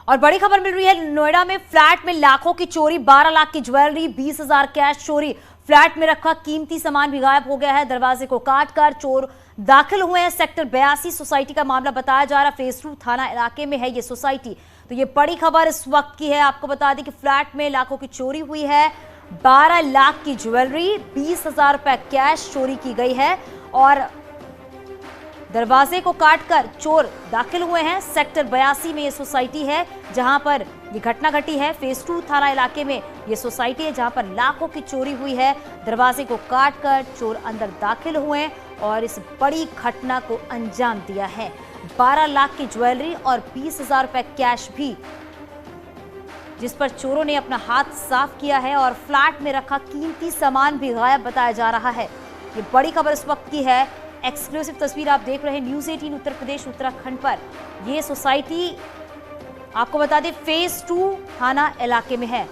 और बड़ी खबर मिल रही है, नोएडा में फ्लैट में लाखों की चोरी, 12 लाख की ज्वेलरी, 20,000 कैश चोरी। फ्लैट में रखा कीमती सामान भी गायब हो गया है। दरवाजे को काटकर चोर दाखिल हुए हैं। सेक्टर 82 सोसाइटी का मामला बताया जा रहा है। फेज 2 थाना इलाके में है ये सोसाइटी। तो ये बड़ी खबर इस वक्त की है। आपको बता दें कि फ्लैट में लाखों की चोरी हुई है। 12 लाख की ज्वेलरी, 20,000 रुपए कैश चोरी की गई है और दरवाजे को काटकर चोर दाखिल हुए हैं। सेक्टर 82 में ये सोसाइटी है जहां पर ये घटना घटी है। फेज 2 थाना इलाके में ये सोसाइटी है जहां पर लाखों की चोरी हुई है। दरवाजे को काटकर चोर अंदर दाखिल हुए और इस बड़ी घटना को अंजाम दिया है। 12 लाख की ज्वेलरी और 20,000 रुपए कैश भी, जिस पर चोरों ने अपना हाथ साफ किया है और फ्लैट में रखा कीमती सामान भी गायब बताया जा रहा है। ये बड़ी खबर इस वक्त की है। एक्सक्लूसिव तस्वीर आप देख रहे हैं न्यूज़ 18 उत्तर प्रदेश उत्तराखंड पर। यह सोसाइटी आपको बता दें फेज 2 थाना इलाके में है।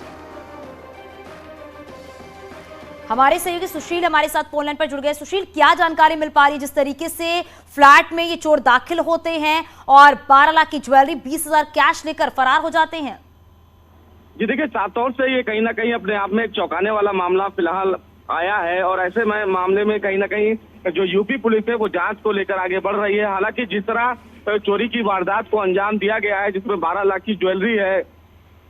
हमारे सहयोगी सुशील हमारे साथ फोन लाइन पर जुड़ गए। सुशील, क्या जानकारी मिल पा रही है जिस तरीके से फ्लैट में ये चोर दाखिल होते हैं और 12 लाख की ज्वेलरी, 20,000 कैश लेकर फरार हो जाते हैं? जी देखिए, साफ तौर से ये कहीं ना कहीं अपने आप में एक चौंकाने वाला मामला फिलहाल आया है और ऐसे में मामले में कहीं ना कहीं जो यूपी पुलिस है वो जांच को लेकर आगे बढ़ रही है। हालांकि जिस तरह चोरी की वारदात को अंजाम दिया गया है, जिसमें 12 लाख की ज्वेलरी है,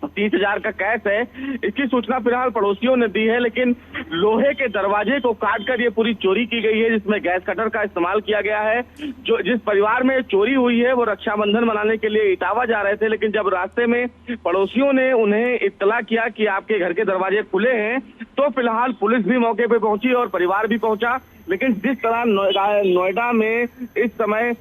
30,000 का कैश है, इसकी सूचना फिलहाल पड़ोसियों ने दी है। लेकिन लोहे के दरवाजे को काटकर ये पूरी चोरी की गई है, जिसमें गैस कटर का इस्तेमाल किया गया है। जो जिस परिवार में चोरी हुई है वो रक्षाबंधन मनाने के लिए इटावा जा रहे थे, लेकिन जब रास्ते में पड़ोसियों ने उन्हें इत्तला किया कि आपके घर के दरवाजे खुले हैं, तो फिलहाल पुलिस भी मौके पर पहुंची और परिवार भी पहुंचा। लेकिन जिस तरह नोएडा में इस समय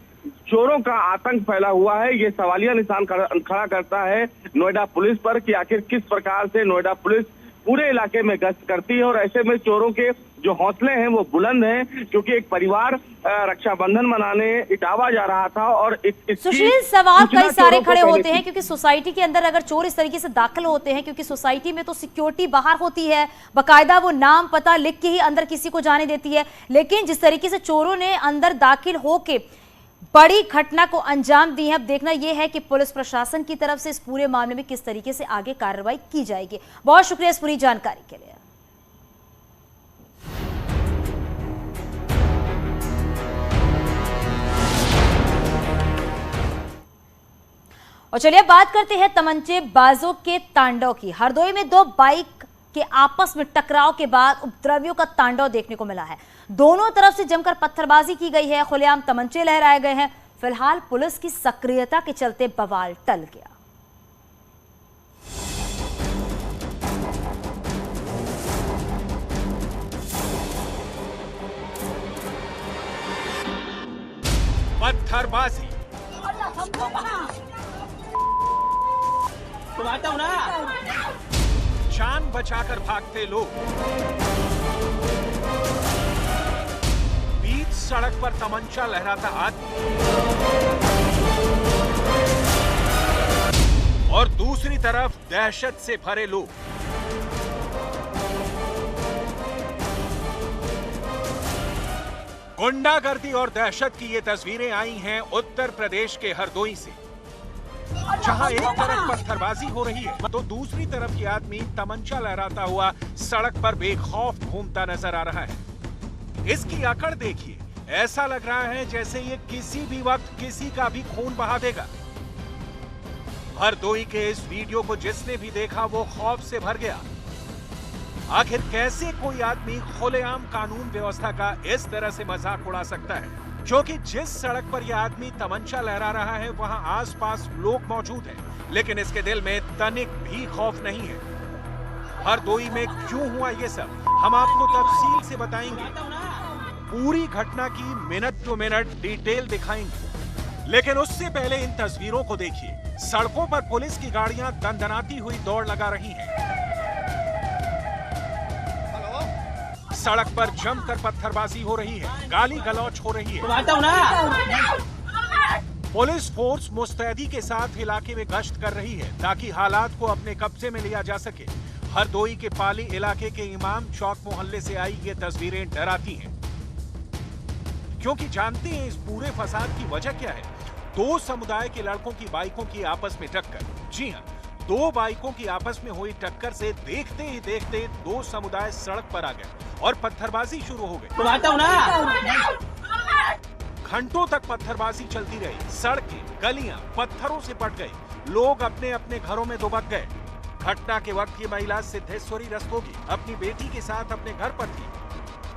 चोरों का आतंक फैला हुआ है, ये सवालिया निशान खड़ा करता है नोएडा पुलिस पर कि आखिर किस प्रकार से नोएडा पुलिस पूरे इलाके में गश्त करती है। और ऐसे में चोरों के जो हौसले हैं वो बुलंद हैं, क्योंकि एक परिवार रक्षाबंधन मनाने इटावा जा रहा था और सुशील, सवाल कई सारे खड़े होते हैं क्योंकि सोसाइटी के अंदर अगर चोर इस तरीके से दाखिल होते हैं, क्योंकि सोसाइटी में तो सिक्योरिटी बाहर होती है, बकायदा वो नाम पता लिख के ही अंदर किसी को जाने देती है, लेकिन जिस तरीके से चोरों ने अंदर दाखिल होके बड़ी घटना को अंजाम दी है, अब देखना यह है कि पुलिस प्रशासन की तरफ से इस पूरे मामले में किस तरीके से आगे कार्रवाई की जाएगी। बहुत शुक्रिया इस पूरी जानकारी के लिए। और चलिए बात करते हैं तमंचेबाजों के तांडव की। हरदोई में 2 बाइक के आपस में टकराव के बाद उपद्रवियों का तांडव देखने को मिला है। दोनों तरफ से जमकर पत्थरबाजी की गई है, खुलेआम तमंचे लहराए गए हैं। फिलहाल पुलिस की सक्रियता के चलते बवाल टल गया। पत्थरबाजी, जान बचाकर भागते लोग, बीच सड़क पर तमंचा लहराता आदमी और दूसरी तरफ दहशत से भरे लोग। गुंडागर्दी और दहशत की ये तस्वीरें आई हैं उत्तर प्रदेश के हरदोई से, जहां एक तरफ पत्थरबाजी हो रही है तो दूसरी तरफ ये आदमी तमंचा लहराता हुआ सड़क पर बेखौफ घूमता नजर आ रहा है। इसकी अकड़ देखिए, ऐसा लग रहा है जैसे ये किसी भी वक्त किसी का भी खून बहा देगा। हरदोई के इस वीडियो को जिसने भी देखा वो खौफ से भर गया। आखिर कैसे कोई आदमी खुलेआम कानून व्यवस्था का इस तरह से मजाक उड़ा सकता है, क्योंकि जिस सड़क पर यह आदमी तमंचा लहरा रहा है वहां आसपास लोग मौजूद हैं, लेकिन इसके दिल में तनिक भी खौफ नहीं है। हरदोई में क्यों हुआ ये सब हम आपको तफसील से बताएंगे, पूरी घटना की मिनट टू मिनट डिटेल दिखाएंगे। लेकिन उससे पहले इन तस्वीरों को देखिए। सड़कों पर पुलिस की गाड़ियां दंदनाती हुई दौड़ लगा रही हैं। सड़क पर जमकर पत्थरबाजी हो रही है, गाली गलौच हो रही है। पुलिस फोर्स मुस्तैदी के साथ इलाके में गश्त कर रही है ताकि हालात को अपने कब्जे में लिया जा सके। हरदोई के पाली इलाके के इमाम चौक मोहल्ले से आई ये तस्वीरें डराती हैं, क्योंकि जानते हैं इस पूरे फसाद की वजह क्या है। 2 समुदाय के लड़कों की बाइकों की आपस में टक्कर, जी हां, दो बाइकों की आपस में हुई टक्कर से देखते ही देखते दो समुदाय सड़क पर आ गए और पत्थरबाजी शुरू हो गई। घंटों तक पत्थरबाजी चलती रही। सड़कें, गलियां पत्थरों से पट गई। लोग अपने अपने घरों में दुबक गए। घटना के वक्त ये महिला सिद्धेश्वरी रस्तोगी अपनी बेटी के साथ अपने घर पर थी।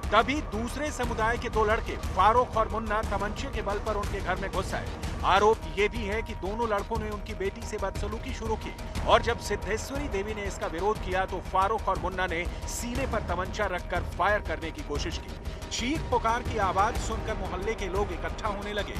तभी दूसरे समुदाय के दो लड़के फारूक और मुन्ना तमंचे के बल पर उनके घर में घुस आए। आरोप ये भी है कि दोनों लड़कों ने उनकी बेटी से बदसलूकी शुरू की और जब सिद्धेश्वरी देवी ने इसका विरोध किया तो फारूक और मुन्ना ने सीने पर तमंचा रखकर फायर करने की कोशिश की। चीख पुकार की आवाज सुनकर मोहल्ले के लोग इकट्ठा होने लगे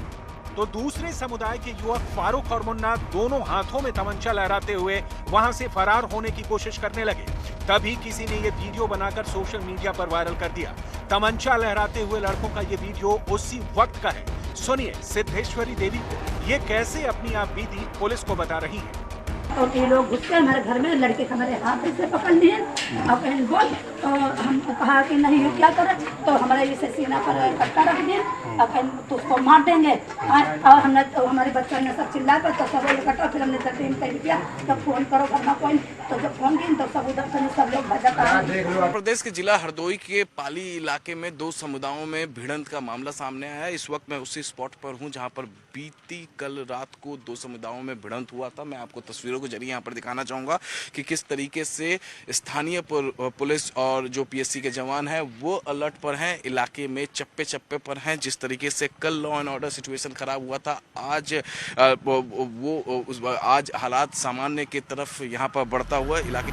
तो दूसरे समुदाय के युवक फारूक और मुन्ना दोनों हाथों में तमंचा लहराते हुए वहां से फरार होने की कोशिश करने लगे। तभी किसी ने ये वीडियो बनाकर सोशल मीडिया पर वायरल कर दिया। तमंचा लहराते हुए लड़कों का ये वीडियो उसी वक्त का है। सुनिए सिद्धेश्वरी देवी को ये कैसे अपनी आप बीती पुलिस को बता रही है। और ये लोग घुस के हमारे घर में लड़के के हमारे हाथ से पकड़ लिए और कहीं बोल तो हम कहा कि नहीं ये क्या करे तो हमारे इसे सीना पर कट्टा रख दिए और कहीं तो उसको मार देंगे। और हमने तो हमारे बच्चों ने सब चिल्ला कर तो सब इकट्ठा फिर हमने टीम तैयार किया तब फोन करो करना कोई तो जब फोन की तो सब उधर से सब लोग भजक आए। प्रदेश के जिला हरदोई के पाली इलाके में दो समुदायों में भिड़ंत का मामला सामने आया है। इस वक्त मैं उसी स्पॉट पर हूं जहां पर बीती कल रात को दो समुदायों में भिड़ंत हुआ था। मैं आपको तस्वीरों के जरिए यहाँ पर दिखाना चाहूँगा कि किस तरीके से स्थानीय पुलिस और जो पीएससी के जवान हैं वो अलर्ट पर हैं, इलाके में चप्पे चप्पे पर हैं। जिस तरीके से कल लॉ एंड ऑर्डर सिचुएशन खराब हुआ था आज हालात सामान्य की तरफ यहाँ पर बढ़ता हुआ इलाके।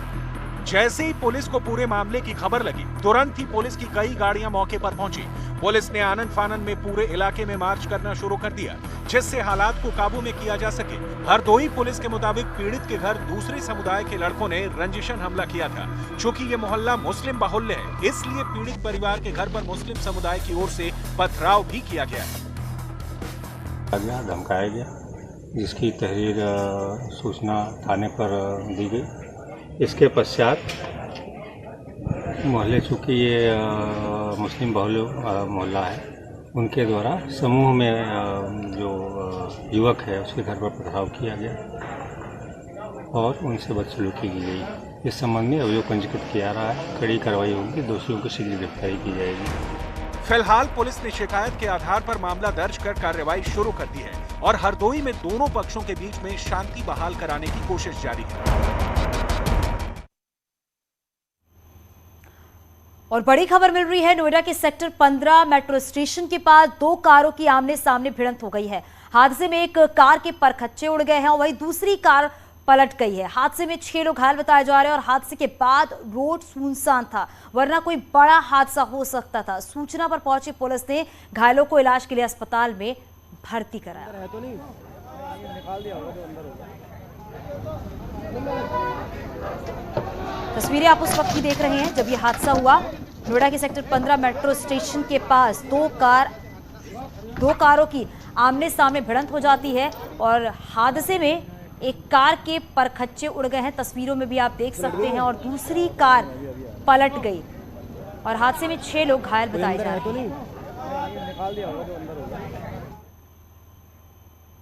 जैसे ही पुलिस को पूरे मामले की खबर लगी तुरंत ही पुलिस की कई गाड़ियां मौके पर पहुंची। पुलिस ने आनन फानन में पूरे इलाके में मार्च करना शुरू कर दिया जिससे हालात को काबू में किया जा सके। हरदोई पुलिस के मुताबिक पीड़ित के घर दूसरे समुदाय के लड़कों ने रंजिशन हमला किया था। चूंकि ये मोहल्ला मुस्लिम बाहुल्य है इसलिए पीड़ित परिवार के घर पर मुस्लिम समुदाय की ओर से पथराव भी किया गया है। धमकाया गया जिसकी तहरीर सूचना थाने पर दी गई। इसके पश्चात मोहल्ले चूँकि ये मुस्लिम बहुल्य मोहल्ला है उनके द्वारा समूह में जो युवक है उसके घर पर पथराव किया गया और उनसे बदसलूकी की गई। इस संबंध में अभियोग पंजीकृत किया रहा है। कड़ी कार्रवाई होगी, दोषियों को शीघ्र गिरफ्तारी की जाएगी। फिलहाल पुलिस ने शिकायत के आधार पर मामला दर्ज कर कार्रवाई शुरू कर दी है और हरदोई में दोनों पक्षों के बीच में शांति बहाल कराने की कोशिश जारी है। और बड़ी खबर मिल रही है, नोएडा के सेक्टर 15 मेट्रो स्टेशन के पास दो कारों की आमने सामने भिड़ंत हो गई है। हादसे में एक कार के परखच्चे उड़ गए हैं और वहीं दूसरी कार पलट गई है। हादसे में 6 लोग घायल बताए जा रहे हैं और हादसे के बाद रोड सुनसान था वरना कोई बड़ा हादसा हो सकता था। सूचना पर पहुंची पुलिस ने घायलों को इलाज के लिए अस्पताल में भर्ती कराया। तस्वीरें आप उस वक्त की देख रहे हैं जब ये हादसा हुआ। नोएडा के सेक्टर 15 मेट्रो स्टेशन के पास दो कारों की आमने सामने भिड़ंत हो जाती है और हादसे में एक कार के परखच्चे उड़ गए हैं, तस्वीरों में भी आप देख सकते हैं, और दूसरी कार पलट गई और हादसे में 6 लोग घायल बताए जा रहे हैं।